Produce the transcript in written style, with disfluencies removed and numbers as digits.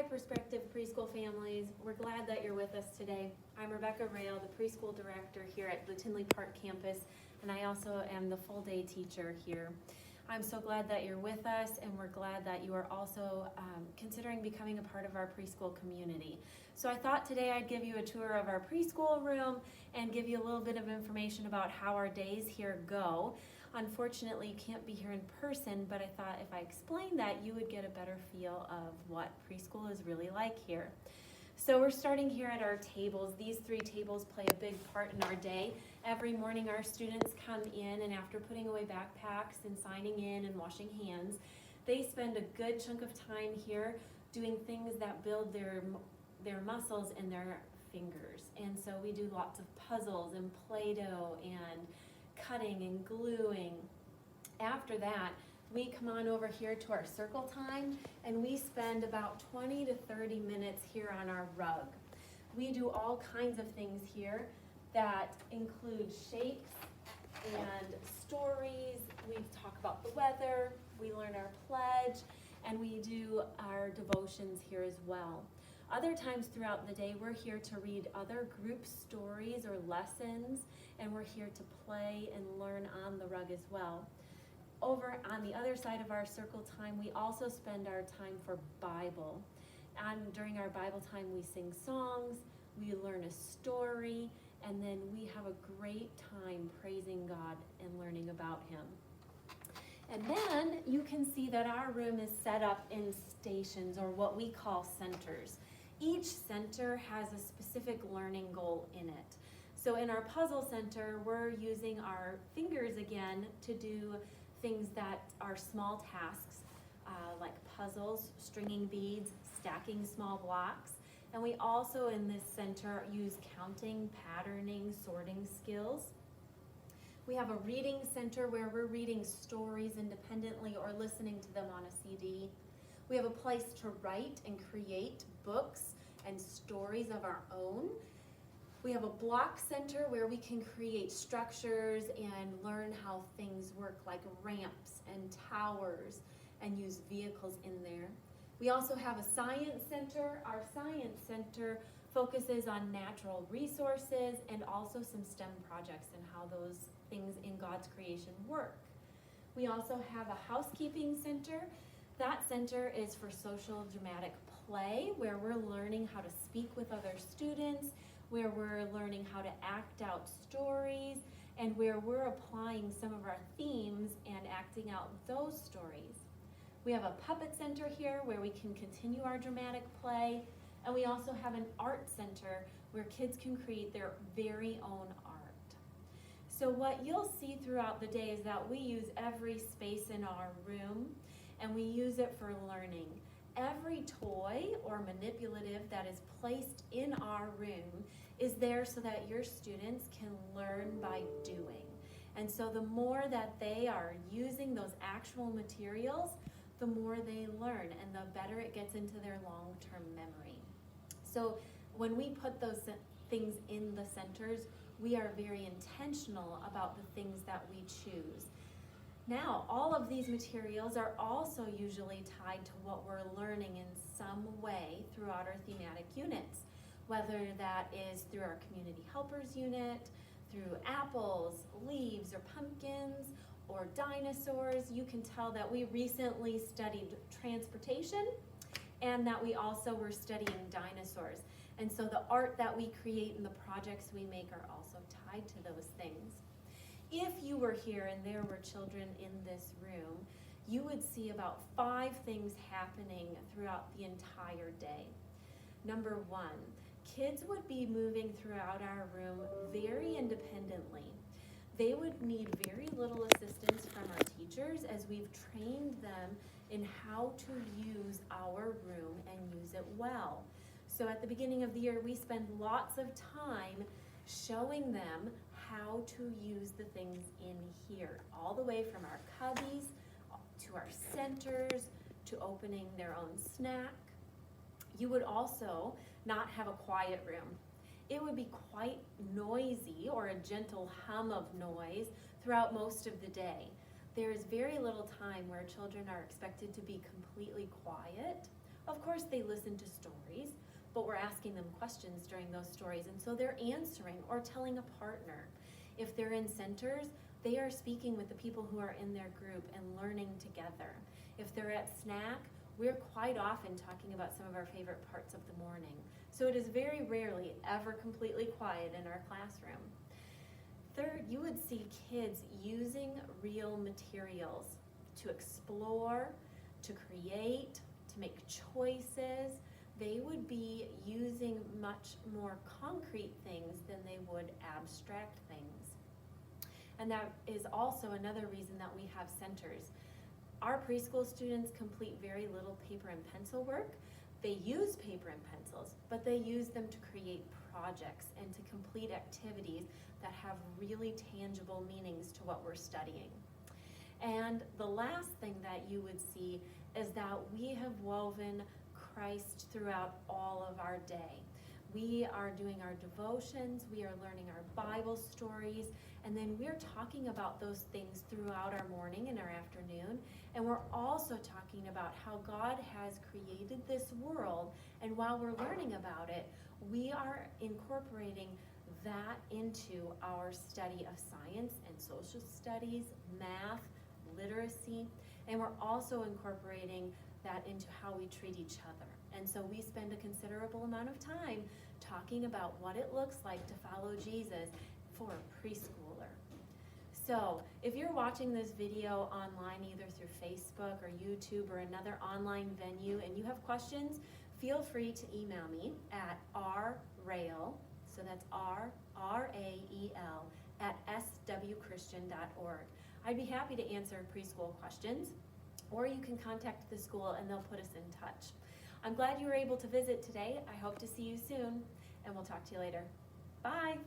Hi, prospective preschool families. We're glad that you're with us today. I'm Rebecca Rail, the preschool director here at the Tinley Park campus, and I also am the full-day teacher here. I'm so glad that you're with us, and we're glad that you are also considering becoming a part of our preschool community. So I thought today I'd give you a tour of our preschool room and give you a little bit of information about how our days here go. Unfortunately, you can't be here in person, but I thought if I explained that, you would get a better feel of what preschool is really like here. So we're starting here at our tables. These 3 tables play a big part in our day. Every morning our students come in, and after putting away backpacks and signing in and washing hands, they spend a good chunk of time here doing things that build their muscles and their fingers. And so we do lots of puzzles and Play-Doh and cutting and gluing. After that, we come on over here to our circle time, and we spend about 20 to 30 minutes here on our rug. We do all kinds of things here that include shapes and stories. We talk about the weather, we learn our pledge, and we do our devotions here as well. Other times throughout the day, we're here to read other group stories or lessons, and we're here to play and learn on the rug as well. Over on the other side of our circle time, we also spend our time for Bible. And during our Bible time, we sing songs, we learn a story, and then we have a great time praising God and learning about Him. And then you can see that our room is set up in stations, or what we call centers. Each center has a specific learning goal in it. So in our puzzle center, we're using our fingers again to do things that are small tasks, like puzzles, stringing beads, stacking small blocks. And we also in this center use counting, patterning, sorting skills. We have a reading center where we're reading stories independently or listening to them on a CD. We have a place to write and create books and stories of our own. We have a block center where we can create structures and learn how things work, like ramps and towers, and use vehicles in there. We also have a science center. Our science center focuses on natural resources and also some STEM projects and how those things in God's creation work. We also have a housekeeping center. That center is for social dramatic play, where we're learning how to speak with other students, where we're learning how to act out stories, and where we're applying some of our themes and acting out those stories. We have a puppet center here where we can continue our dramatic play, and we also have an art center where kids can create their very own art. So what you'll see throughout the day is that we use every space in our room, and we use it for learning. Every toy or manipulative that is placed in our room is there so that your students can learn by doing. And so the more that they are using those actual materials, the more they learn and the better it gets into their long-term memory. So when we put those things in the centers, we are very intentional about the things that we choose. Now, all of these materials are also usually tied to what we're learning in some way throughout our thematic units, whether that is through our community helpers unit, through apples, leaves, or pumpkins, or dinosaurs. You can tell that we recently studied transportation and that we also were studying dinosaurs. And so the art that we create and the projects we make are also tied to those things. If you were here and there were children in this room, you would see about 5 things happening throughout the entire day. Number 1, kids would be moving throughout our room very independently. They would need very little assistance from our teachers as we've trained them in how to use our room and use it well. So at the beginning of the year, we spend lots of time showing them how to use the things in here, all the way from our cubbies to our centers to opening their own snack. You would also not have a quiet room. It would be quite noisy, or a gentle hum of noise throughout most of the day. There is very little time where children are expected to be completely quiet Of course, they listen to stories, but we're asking them questions during those stories, and so they're answering or telling a partner. If they're in centers, they are speaking with the people who are in their group and learning together. If they're at snack, we're quite often talking about some of our favorite parts of the morning. So it is very rarely ever completely quiet in our classroom. Third, you would see kids using real materials to explore, to create, to make choices. They would be using much more concrete things than they would abstract things. And that is also another reason that we have centers. Our preschool students complete very little paper and pencil work. They use paper and pencils, but they use them to create projects and to complete activities that have really tangible meanings to what we're studying. And the last thing that you would see is that we have woven Christ throughout all of our day. We are doing our devotions, we are learning our Bible stories, and then we're talking about those things throughout our morning and our afternoon. And we're also talking about how God has created this world, and while we're learning about it, we are incorporating that into our study of science and social studies, math, literacy, and we're also incorporating that into how we treat each other. And so we spend a considerable amount of time talking about what it looks like to follow Jesus for a preschooler. So if you're watching this video online, either through Facebook or YouTube or another online venue, and you have questions, feel free to email me at rrael, so that's R-A-E-L, at swchristian.org. I'd be happy to answer preschool questions, or you can contact the school and they'll put us in touch. I'm glad you were able to visit today. I hope to see you soon, and we'll talk to you later. Bye.